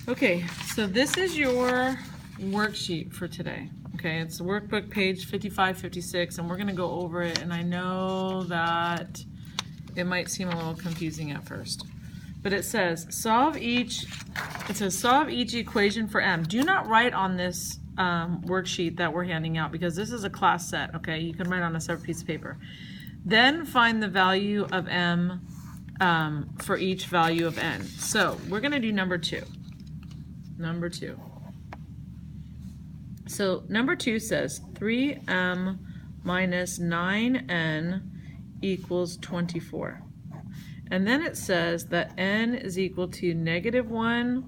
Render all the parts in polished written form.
Okay, so this is your worksheet for today. Okay, it's the workbook page 55, 56, and we're going to go over it, and I know that it might seem a little confusing at first. But it says solve each equation for m. Do not write on this worksheet that we're handing out because this is a class set, okay? You can write on a separate piece of paper. Then find the value of m for each value of n. So we're going to do number 2. Number 2. So number 2 says 3m minus 9n equals 24. And then it says that n is equal to -1,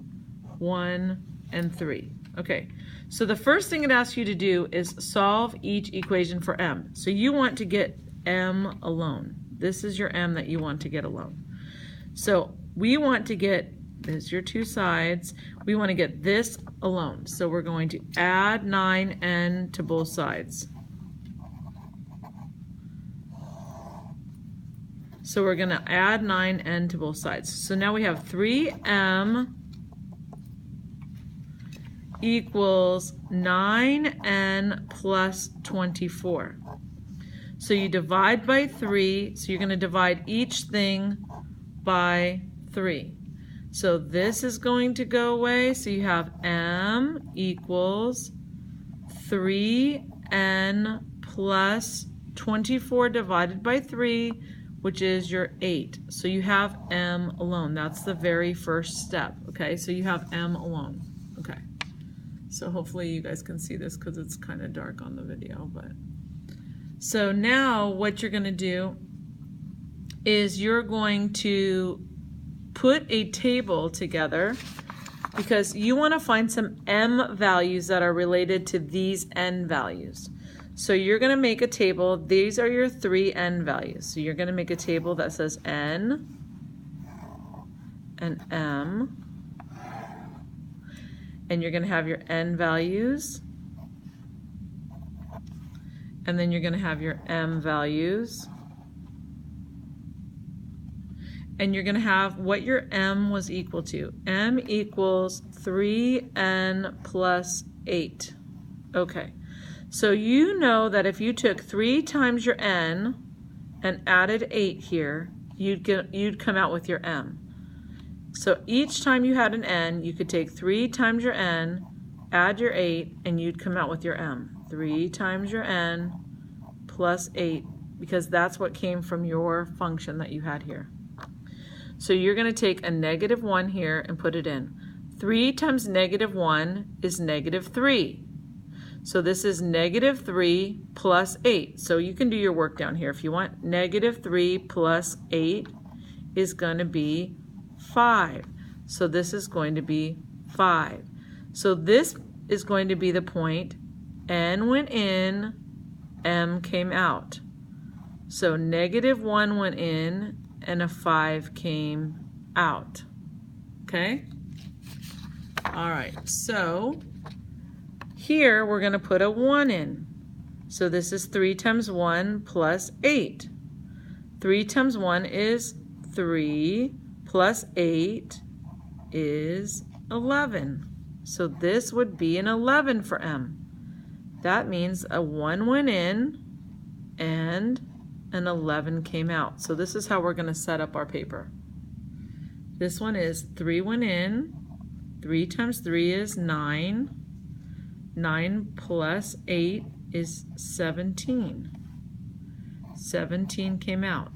1, and 3. Okay, so the first thing it asks you to do is solve each equation for m. So you want to get m alone. This is your m that you want to get alone. So we want to get, there's your two sides, we want to get this alone. So we're going to add 9n to both sides. So we're going to add 9n to both sides. So now we have 3m equals 9n plus 24. So you divide by 3, so you're going to divide each thing by 3. So this is going to go away, so you have m equals 3n plus 24 divided by 3, which is your 8. So you have m alone. That's the very first step, okay? So you have m alone, okay? So hopefully you guys can see this because it's kind of dark on the video, but. So now what you're gonna do is you're going to put a table together because you want to find some m values that are related to these n values. So you're going to make a table. These are your 3 n values. So you're going to make a table that says n and m. And you're going to have your n values. And then you're going to have your m values. And you're going to have what your m was equal to. M equals 3n plus 8. Okay. So you know that if you took 3 times your n and added 8 here, you'd come out with your m. So each time you had an n, you could take 3 times your n, add your 8, and you'd come out with your m. 3 times your n plus 8, because that's what came from your function that you had here. So you're going to take a -1 here and put it in. 3 times -1 is -3. So this is -3 plus 8. So you can do your work down here if you want. -3 plus 8 is going to be 5. So this is going to be 5. So this is going to be the point n went in, m came out. So -1 went in and a 5 came out. Okay? All right, so here we're going to put a 1 in. So this is 3 times 1 plus 8. 3 times 1 is 3 plus 8 is 11. So this would be an 11 for m. That means a 1 went in and an 11 came out. So this is how we're going to set up our paper. This one is 3 went in, 3 times 3 is 9, 9 plus 8 is 17. 17 came out.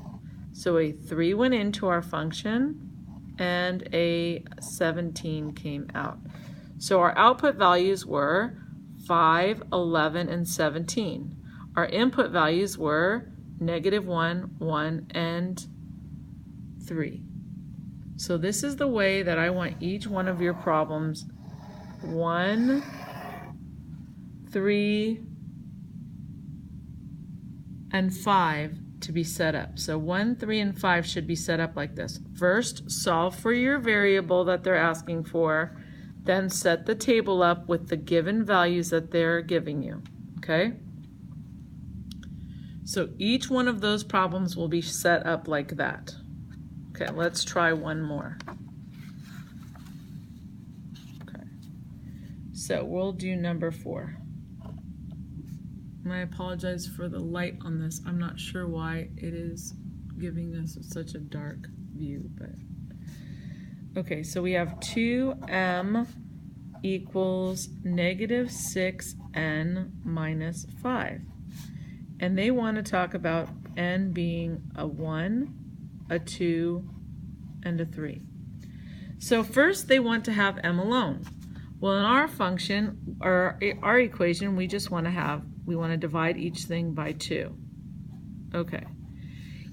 So a 3 went into our function and a 17 came out. So our output values were 5, 11, and 17. Our input values were -1, 1, and 3. So this is the way that I want each one of your problems 1, 3, and 5 to be set up. So 1, 3, and 5 should be set up like this. First, solve for your variable that they're asking for, then set the table up with the given values that they're giving you, okay? So each one of those problems will be set up like that. Okay, let's try one more. So we'll do number 4. And I apologize for the light on this. I'm not sure why it is giving us such a dark view, but okay, so we have 2m equals negative 6n minus 5. And they want to talk about n being a 1, a 2, and a 3. So first they want to have m alone. Well, in our function, or our equation, we just want to divide each thing by 2. Okay.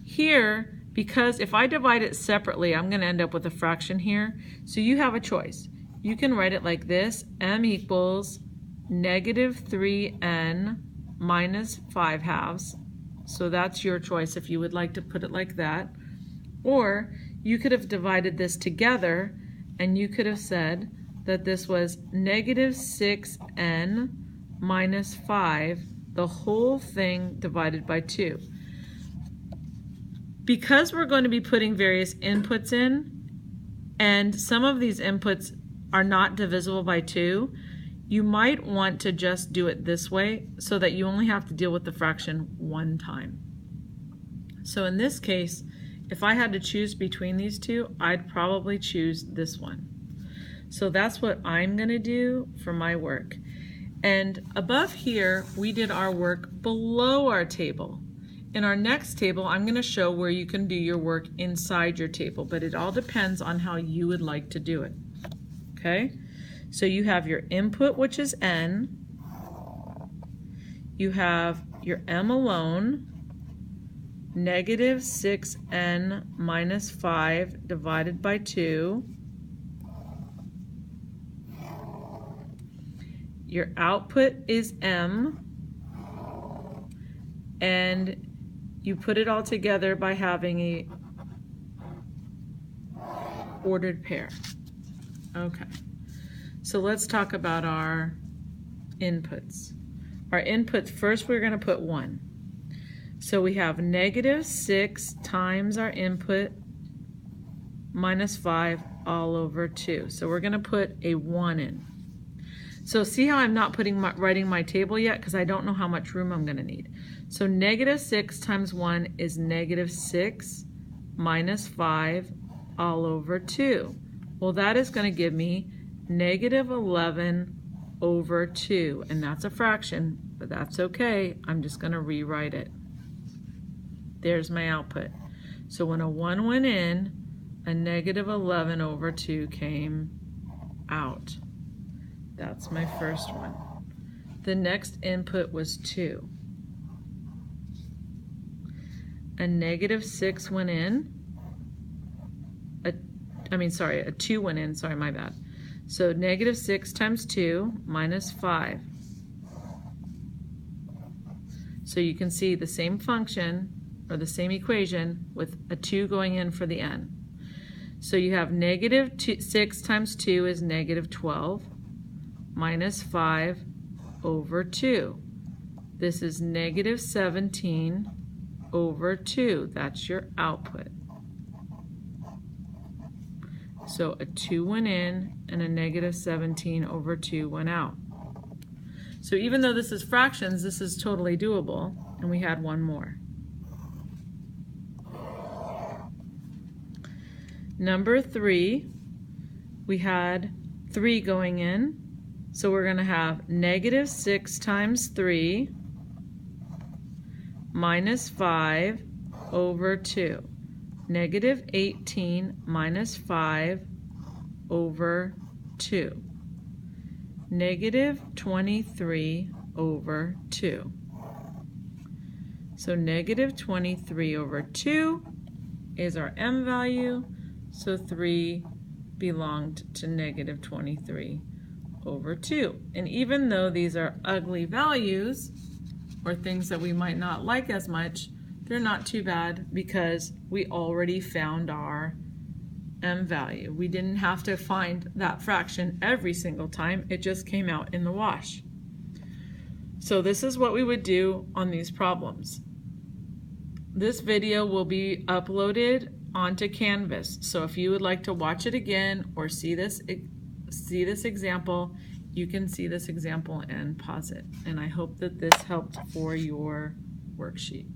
Here, because if I divide it separately, I'm going to end up with a fraction here. So you have a choice. You can write it like this: m equals negative 3n minus 5 halves. So that's your choice if you would like to put it like that. Or you could have divided this together and you could have said that this was negative 6n minus 5, the whole thing divided by 2. Because we're going to be putting various inputs in, and some of these inputs are not divisible by 2, you might want to just do it this way so that you only have to deal with the fraction one time. So in this case, if I had to choose between these two, I'd probably choose this one. So that's what I'm going to do for my work. And above here, we did our work below our table. In our next table, I'm going to show where you can do your work inside your table, but it all depends on how you would like to do it. Okay? So you have your input, which is n. You have your m alone, negative 6n minus 5 divided by 2. Your output is m, and you put it all together by having a ordered pair. Okay, so let's talk about our inputs. Our inputs, first we're going to put 1. So we have negative 6 times our input minus 5 all over 2. So we're going to put a 1 in. So see how I'm not writing my table yet because I don't know how much room I'm going to need. So negative 6 times 1 is negative 6 minus 5 all over 2. Well, that is going to give me negative 11 over 2. And that's a fraction, but that's okay. I'm just going to rewrite it. There's my output. So when a 1 went in, a negative 11 over 2 came out. That's my first one. The next input was 2. A negative 6 went in. A 2 went in, sorry, my bad. So negative 6 times 2 minus 5. So you can see the same function, or the same equation, with a 2 going in for the n. So you have negative 6 times 2 is negative 12. Minus 5 over 2. This is negative 17 over 2. That's your output. So a 2 went in and a negative 17 over 2 went out. So even though this is fractions, this is totally doable, and we had one more. Number 3, we had 3 going in. So we're going to have negative 6 times 3 minus 5 over 2. Negative 18 minus 5 over 2. Negative 23 over 2. So negative 23 over 2 is our m value. So 3 belonged to negative 23 over 2. And even though these are ugly values, or things that we might not like as much, they're not too bad because we already found our m value. We didn't have to find that fraction every single time. It just came out in the wash. So this is what we would do on these problems. This video will be uploaded onto Canvas. So if you would like to watch it again or see this example, you can see this example and pause it. And I hope that this helped for your worksheet.